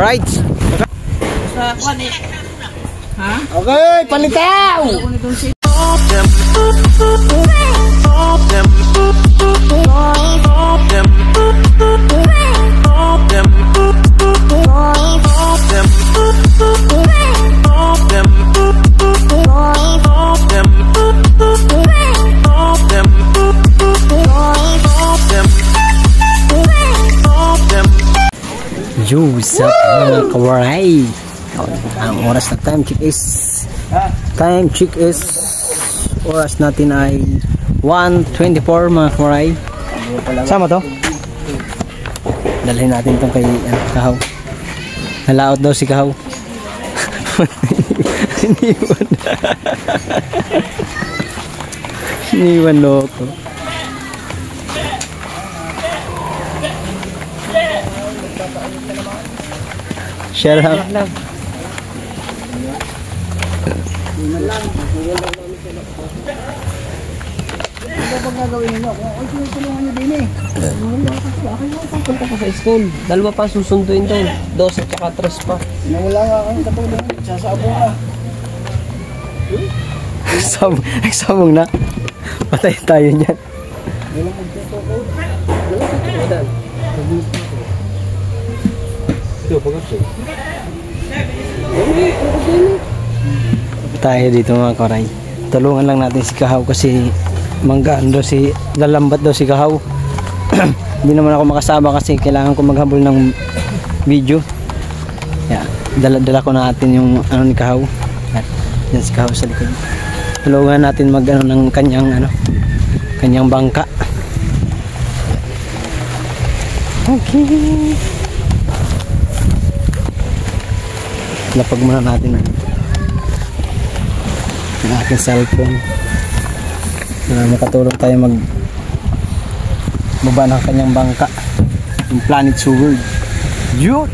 Alright. Sa kwan eh. Ha? Okay, palitaw! What's up mga kawaray? Ang oras na time check is oras natin ay 1:24 mga kawaray. Sama to? Dalhin natin itong kay Kahaw. Nalaot daw si Kahaw. Iniwan loko. Share up. Punta ka sa school. Dalawa pa susunduin doon. 12 at 3 pa. Wala nga kang katulong. Sasabong ka. Nagsabong na. Patay tayo niyan. Tayo dito mga karay. Tulungan lang natin si Kahaw kasi manggaan daw si lalambat daw si Kahaw. Hindi naman ako makasama kasi kailangan ko maghabol ng video. Yeah, dala ko natin yung ano ni Kahaw. Yan si Kahaw sa likod. Tulungan natin mag ano ng kanyang bangka. Okay. Lapag muna natin ang aking cellphone na makatulong tayo baba ng kanyang bangka yung Planet Sword. Yun!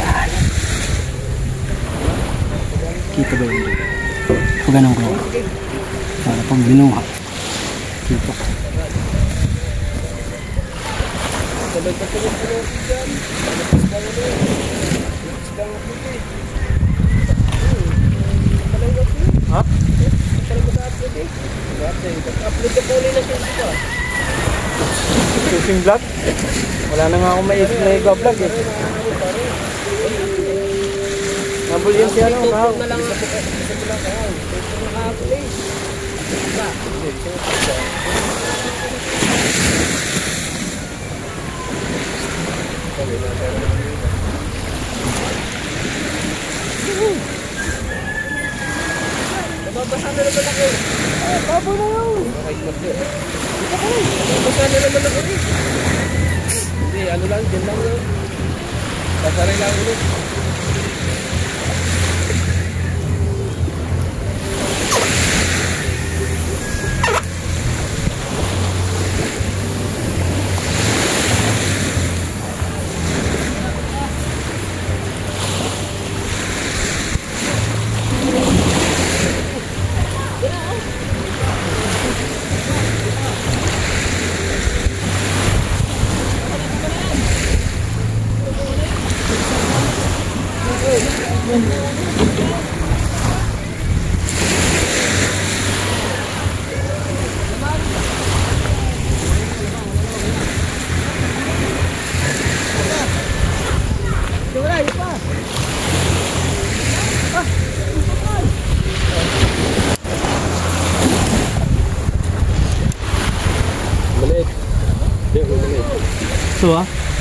Yan. Kita ba yun? Pag ganun ko para pag binuha kita. Ha? Fishing vlog? Wala na nga akong maisip na i-vlog eh. Nabul yun siya lang, Kahaw. Mabasa na naman ako. Babo na yun. Mabasa na naman ako eh. Hindi, ano lang, dyan lang yun. Basaray lang ulit.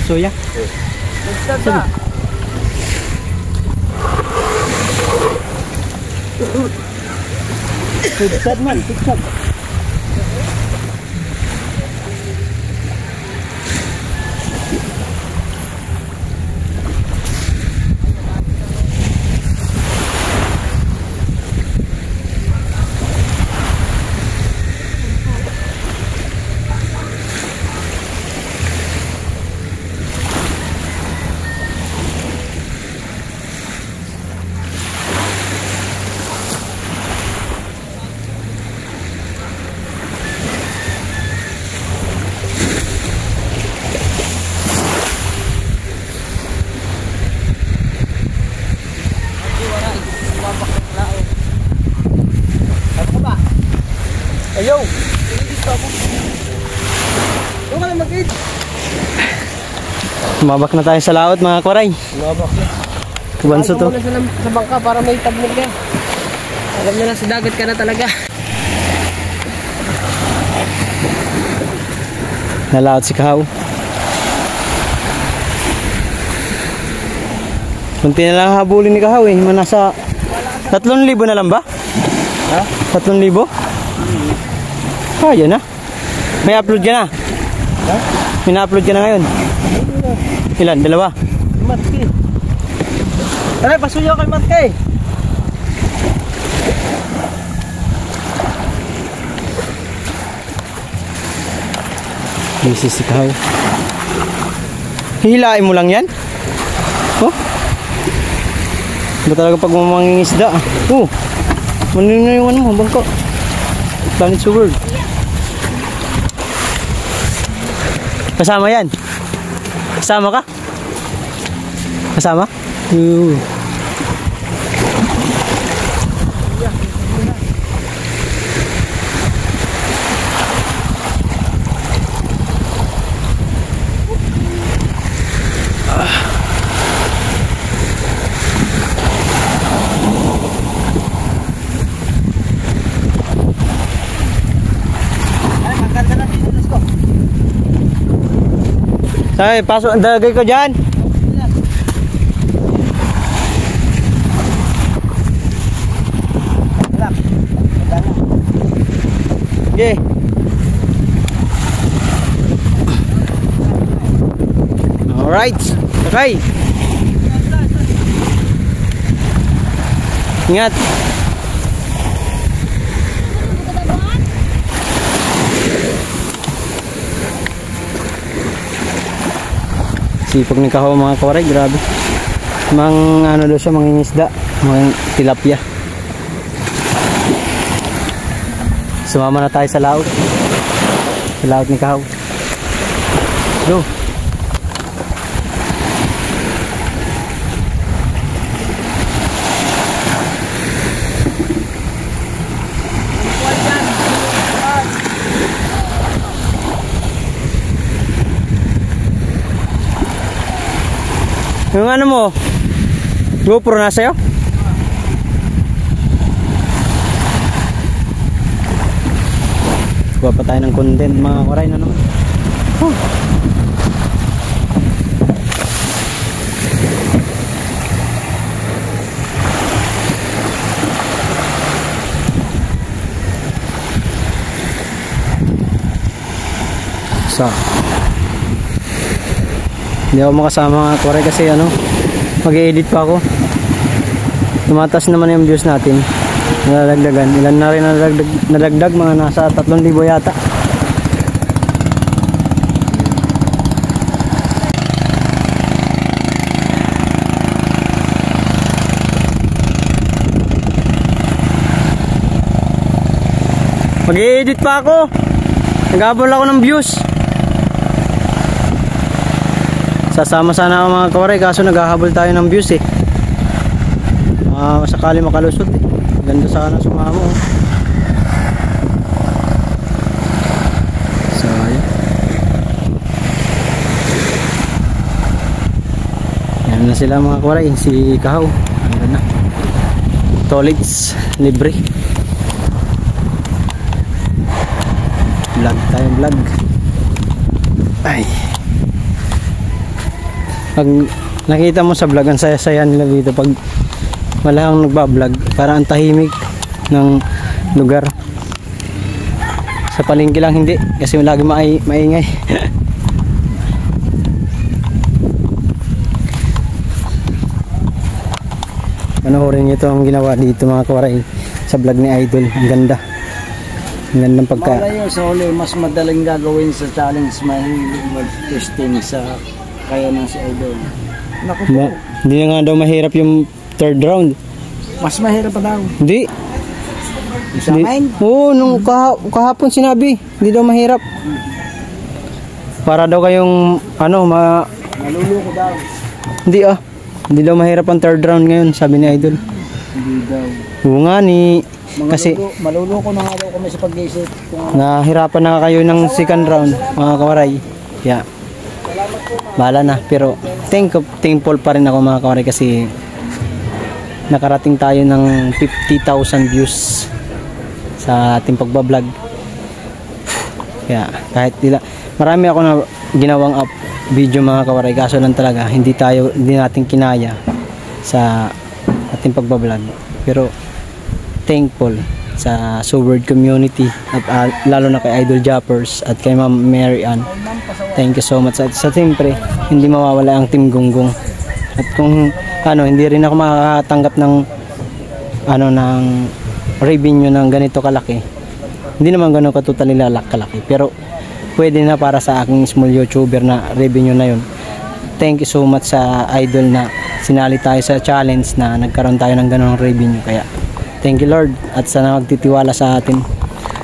Soya? Nagsaga. Tigsad man, tigsad. Sumabak na tayo sa laot mga kawaray. Lumabak na. Kubanso to. Sa bangka para may tabnog na. Alam nyo na sa dagat ka na talaga. Nalaot si Kahaw. Kunti na lang habulin ni Kahaw eh. Nasa 3,000 na lang ba? Ha? 3,000? Kaya na. May upload ka na? Ha? May na-upload ka na ngayon? Ilan? 2? Matki. Ay, pasuyo kay Matki. Busy si Kahaw. Hihilain mo lang yan? Oh? Ba talaga pag mamangingisda? Oh! Manino na yung ano mo, bangko. Planet World. Kasama yan? Kasama ka? Kasama? Ay, pasok, dagay ko dyan. Okay. Alright. Okay. Ingat. Sipag ni Kahaw mga kawaray, grabe. Ano daw siya, mangingisda, mga tilapia. Sumama na tayo sa laot. Sa laot ni Kahaw. Go. Yung ano mo, GoPro na sa'yo? Kuha pa tayo ng content mga kawaray na naman. So hindi ako makasama mga kawaray kasi ano, mag-i-edit pa ako. Tumatas naman yung views natin. Nalalagdagan. Ilan na rin nalagdag, mga nasa 3,000 yata. Mag-i-edit pa ako. Naghabol ako ng views. Sasama sana ako mga kawaray, kaso naghahabol tayo ng views eh. Sakali makalusot eh. Ganda sana sumama oh. So ayan. Yan na sila mga kawaray, si Kahaw. Ayan na. Tolits, libre. Vlog tayo, vlog. Ay. Pag nakita mo sa vlog, ang saya-saya nila dito pag wala kang nagbablog, para ang tahimik ng lugar. Sa palengke lang hindi, kasi lagi maingay. Panoorin nyo ito ang ginawa dito mga kawaray sa vlog ni Idol. Ang ganda. Ang gandang pagka. Malayo sa huli, mas madaling gagawin sa challenge, mahilig mag-testing sa kaya ng si Idol. Naku po. Hindi na nga daw mahirap yung third round. Mas mahirap pa daw. Hindi. Sa amin? Oo, nung kahapon sinabi, hindi daw mahirap. Para daw kayong ano, maluloko daw. Hindi ah. Hindi daw mahirap ang third round ngayon, sabi ni Idol. Hindi daw. Oo nga ni kasi maluloko na nga daw kami sa pag-iisip. nahirapan na kayo ng second round, mga kawaray. Yeah. Salamat bahala na. Pero thankful pa rin ako mga kawaray kasi nakarating tayo ng 50,000 views sa ating pagbablog. Kaya kahit marami ako na ginawang video mga kawaray, kaso lang talaga hindi natin kinaya sa ating pagbablog. Pero thankful sa Subword community at lalo na kay Idol Jappers at kay Ma'am Mary Ann. Thank you so much. At sa siyempre, hindi mawawala ang Team Gunggong. At kung hindi rin ako makakatanggap ng ng revenue ng ganito kalaki. Hindi naman gano'n katutali kalaki, pero pwede na para sa aking small YouTuber na revenue na yun. Thank you so much sa Idol na sinali tayo sa challenge na nagkaroon tayo ng ganong revenue. Kaya thank you Lord at sana magtitiwala sa atin.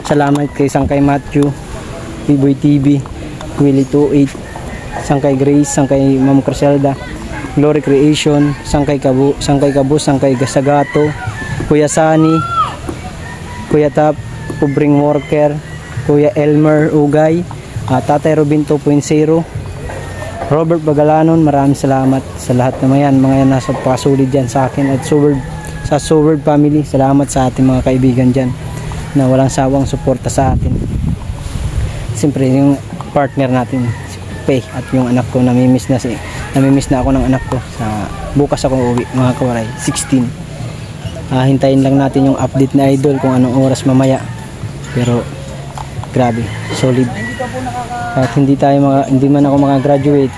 Salamat kay Sangkay Matthew, Piboy TV, Willie 28, Sangkay Grace, Sangkay Ma'am Criselda, Glory Creation, Sangkay Kabus, Sangkay Gasagato, Kuya Sani, Kuya Tap, Pubring Worker, Kuya Elmer Ugay, Tatay Robin 2.0, Robert Bagalanon. Maraming salamat sa lahat ng mga yan nasa pasulit dyan sa akin at sa Subword family. Salamat sa ating mga kaibigan dyan na walang sawang suporta sa atin. Siyempre yung partner natin si Pei at yung anak ko, namimiss na ako ng anak ko. Bukas ako uwi mga kawaray, 16. Hintayin lang natin yung update na Idol kung anong oras mamaya. Pero grabe, solid. At hindi man ako makagraduate,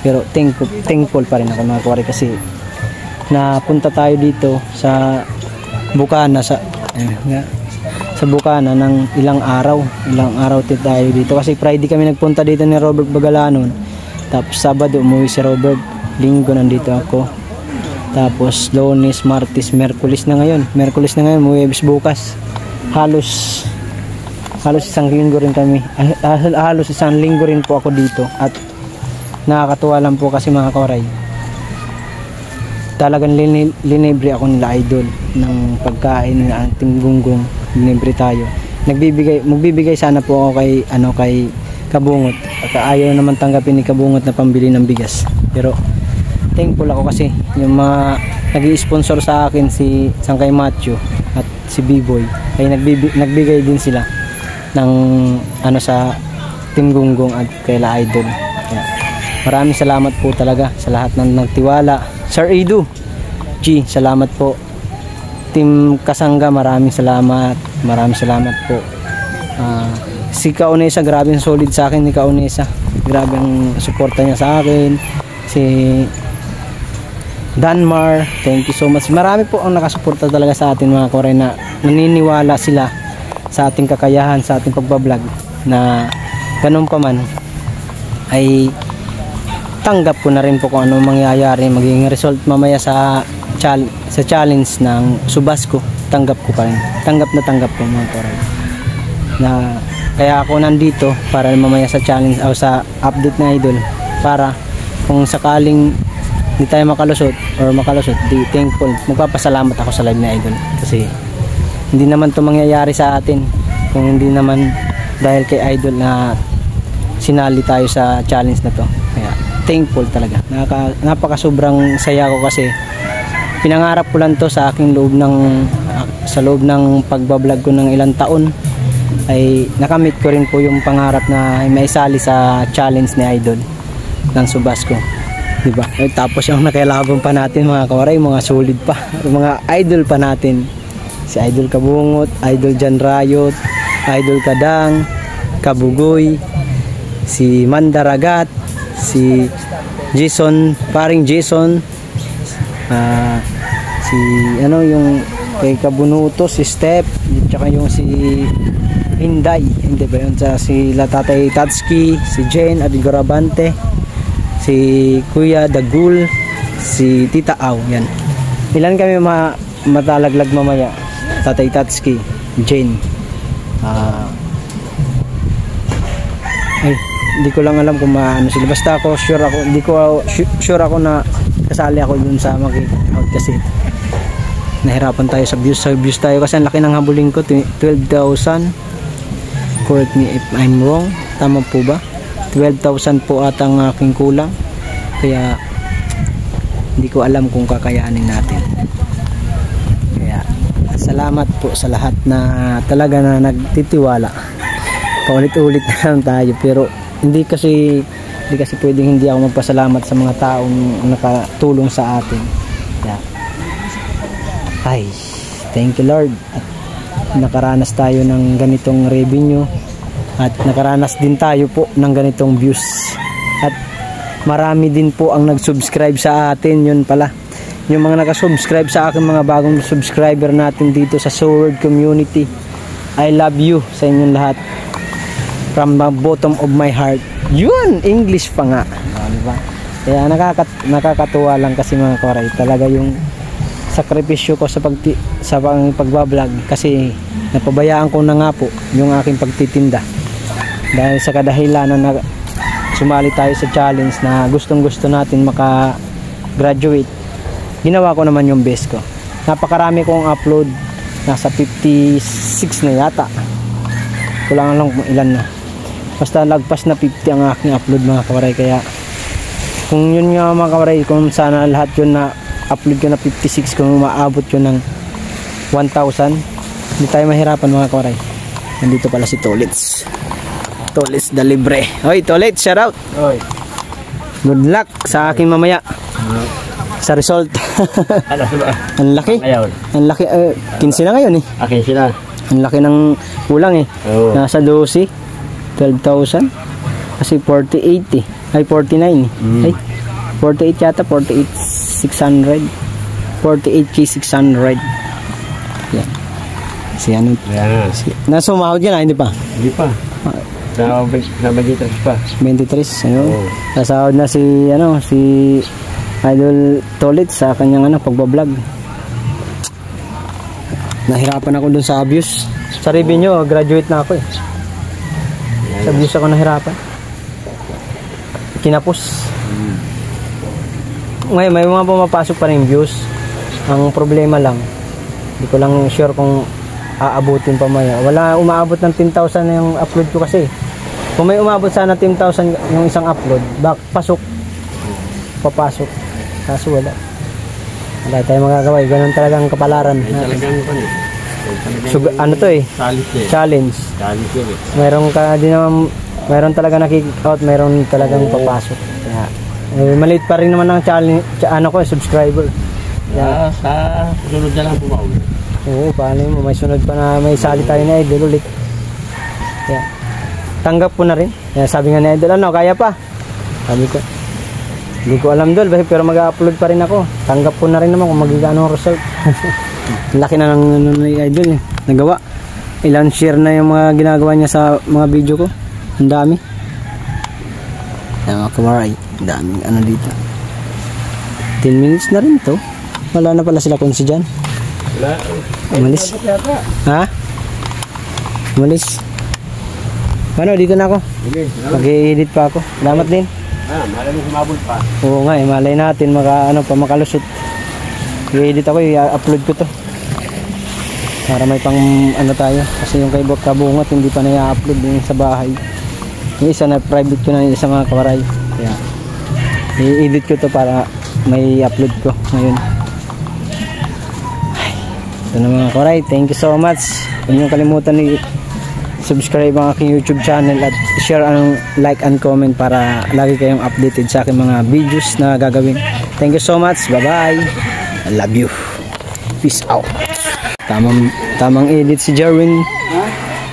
pero thankful pa rin ako mga kawaray kasi napunta tayo dito sa Bukana sa Bukana ng ilang araw tayo dito kasi Friday kami nagpunta dito ni Robert Bagalanon, tapos Sabado umuwi si Robert, Linggo nandito ako, tapos Lunes, Martes, Merkulis na ngayon, Huwebes bukas. Halos isang linggo rin kami, halos isang linggo rin po ako dito. At nakakatuwa lang po kasi mga kawaray, talagang linibre ako nila Idol ng pagkain ng ating Gunggong. Linibre tayo. Magbibigay sana po ako kay Kabungot. At ayaw naman tanggapin ni Kabungot na pambili ng bigas. Pero thankful ako kasi yung mga nag-i-sponsor sa akin, si Sangkay Matthew at si B-Boy, ay nagbigay din sila ng sa Team Gunggong at kay La Idol. Kaya, maraming salamat po talaga sa lahat ng nagtiwala. Sir Edu G, salamat po. Team Kasangga, maraming salamat po. Si Kaunesa, grabe ang solid sa akin ni Kaunesa, grabe ang suporta niya sa akin. Si Danmar, thank you so much. Marami po ang nakasuporta talaga sa atin mga kawaray, na naniniwala sila sa ating kakayahan, sa ating pagbablog, na ganun pa man ay tanggap ko na rin po kung ano mangyayari, magiging result mamaya sa challenge ng Subasco. Tanggap ko pa rin, tanggap ko mga kawaray, na kaya ako nandito para mamaya sa challenge o sa update na Idol, para kung sakaling hindi tayo makalusot, di thankful, magpapasalamat ako sa live na Idol kasi hindi naman to mangyayari sa atin kung hindi naman dahil kay Idol na sinali tayo sa challenge na to. Kaya thankful talaga, napaka sobrang saya ko kasi pinangarap ko lang to sa aking loob ng pagbablog ko ng ilang taon, ay nakamit ko rin po yung pangarap na maisali sa challenge ni Idol ng Subasco, diba? Tapos yung nakilaban pa natin mga kawaray, mga solid pa, mga idol pa natin, si Idol Kabungot, Idol Jan Rayot, Idol Kadang, Kabugoy, si Mandaragat, si Jason, paring Jason, si yung kay Kabunuto, si Step, tsaka yung si Inday, hindi ba yun, si Latatay Tatski, si Jane Adigorabante, si Kuya Dagul, si Tita Aw. Yan, ilan kami matalaglag mamaya? Tatay Tatski, Jane, hindi ko lang alam kung maano sila, basta ako sure ako na kasali ako dun sa mag-out kasi nahirapan tayo sa views tayo kasi ang laki ng habulin ko, 12,000. Correct me if I'm wrong, tama po ba? 12,000 po atang aking kulang. Kaya hindi ko alam kung kakayanin natin. Kaya salamat po sa lahat na talaga na nagtitiwala. Paulit-ulit na lang tayo, pero hindi kasi pwedeng hindi ako magpasalamat sa mga taong nakatulong sa atin. Kaya ay, thank you Lord. At nakaranas tayo ng ganitong revenue at nakaranas din tayo po ng ganitong views. At marami din po ang nag-subscribe sa atin. Yun pala, yung mga nakasubscribe sa akin, mga bagong subscriber natin dito sa Sword Community, I love you sa inyong lahat from the bottom of my heart. Yun, English pa nga, diba? Kaya nakakatuwa lang kasi mga kawaray, talaga yung sakripisyo ko sa pagbablog, kasi napabayaan ko na nga po yung aking pagtitinda dahil sa kadahilanan na sumali tayo sa challenge na gustong gusto natin maka-graduate. Ginawa ko naman yung best ko. Napakarami kong upload, nasa 56 na yata, kulangan lang kung ilan na, basta lagpas na 50 ang aking upload mga kawaray. Kaya kung yun nga mga kawaray, kung sana lahat yun na upload ko na 56, kung maabot yun ng 1,000, hindi tayo mahirapan mga kawaray. Nandito pala si Tolits the Libre. Hoy Tolits, shout out. Oy. Good luck sa akin mamaya sa result. Ang laki. Ang laki, 15 na ngayon eh. Okay sila. Ang laki ng kulang eh. Oo. Nasa 12, 12,000. Kasi 48 eh. Ay 49 eh. Ay 48 yata, 48,600. 48,600. Yan. Si ano? Yan. Nasumahod yan, hindi pa? Hindi pa. Sa 23 pa. 23, ano? Oo. Nasahod na si Idol Tolit sa kanyang pagbablog. Nahirapan ako dun sa abuse. Sa revenue, graduate na ako eh. Sa abuse ako nahirapan. Kinapos. Ngayon, may mga pumapasok pa rin views. Ang problema lang, hindi ko lang sure kung aabutin pa maya. Wala umaabot ng 10,000 na yung upload ko kasi. Kung may umabot sana 10,000 yung isang upload, papasok. Kaso wala. Wala tayong magagawa. Ganun talagang kapalaran. Ano to eh? Challenge. Mayroon ka din naman, mayroon talaga nakik-out, mayroon talagang papasok. Kaya, maliit pa rin naman ang challenge, subscriber. Kaya, sa sunod na lang pumaw. Oo, paano mo? May sunod pa na may sali tayo na Idol ulit. Kaya, tanggap ko na rin. Kaya sabi nga ni Idol, kaya pa? Sabi ko, hindi ko alam Dol, pero mag-upload pa rin ako. Tanggap ko na rin naman kung magigano ang result. Laki na ng Idol eh. Nagawa. Ilan share na yung mga ginagawa niya sa mga video ko. Ang dami. Kaya mga kamaray, ang daming dito. 10 minutes na rin to. Wala na pala sila kunsi dyan. Wala. Umalis. Ha? Umalis. Ano, dito na ako. Mag-i-edit pa ako. Salamat din. Malay mo sumabol pa. Oo nga eh, malay natin makalusot. I-edit ako, i-upload ko to. Para may pang tayo. Kasi yung kay Kabungat hindi pa na i-upload yung sa bahay. Yung isa na private ko na yung isa mga kawaray. Kaya i-edit ko to para may upload ko ngayon. Ito na mga kawaray, thank you so much. Huwag niyong kalimutan subscribe ang aking YouTube channel at share like and comment para lagi kayong updated sa aking mga videos na gagawin. Thank you so much. Bye bye. I love you. Peace out. Tamang edit si Jerwin.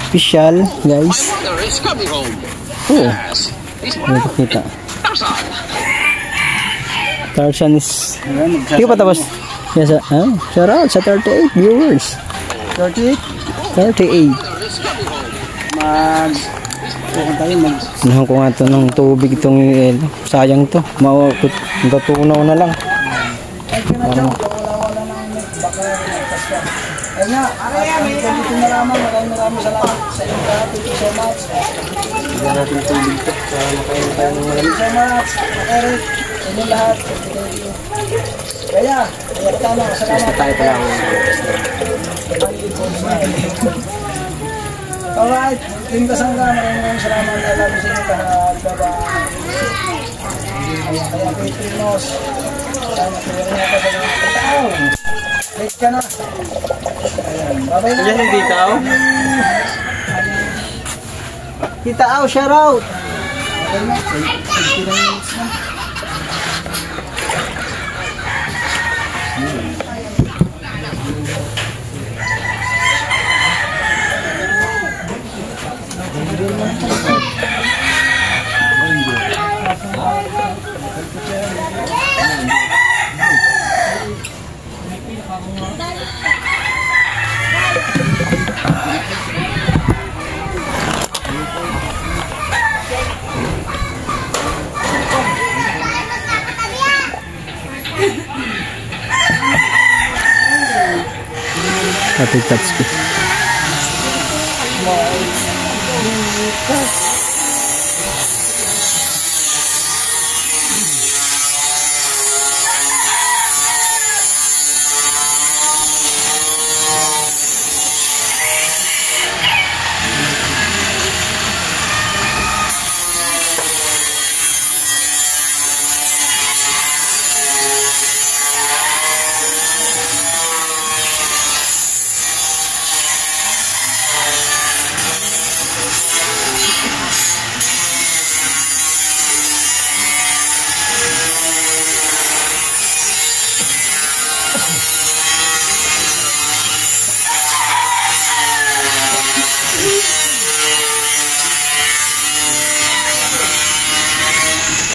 Official guys. Oh. Ito kita. Tarzan is. Hindi pa tapos. Yes, shout out sa 38 viewers. 38. Nahan ko nga ito ng tubig itong sayang to. Matutunaw na lang. Maraming salamat sa iyo lahat. Thank you so much. Bigyan natin tubig to para makain tayo ng malamig. Thank you so much. Makarit. Inyo lahat. Kaya tama. Salamat. Tayo pala. Alright, pintasan ka. Maraming salamat na lang sa inyo lahat. Bye-bye. Kaya Pilipinos. Sana kaya rin ako sa mga tao. Wait ka na. Ayan, bye-bye na. Yan yung ditaw? Ditaw, shout out! Okay na, 15 minutes na. Ate Tatsuki.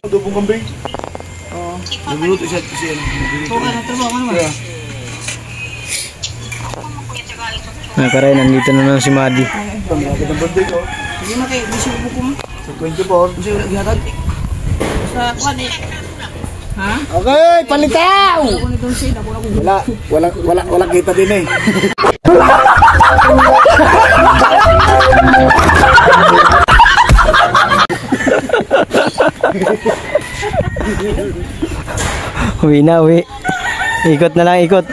Adobong kambing? Oo. Nagluluto siya kasi yan. Okay, natrabaho ka naman. Nakaray, nandito na naman si Madi. Ang lapit ng banday ko. Sige na kayo, bisyo ko po mo. Sa 24. Bisyo ko gihatag. Sa kuwan eh. Ha? Okay, palitaw! Ako nitong shade, ako na ko. Wala kita din eh. Uwi na, uwi. Ikot na lang, ikot.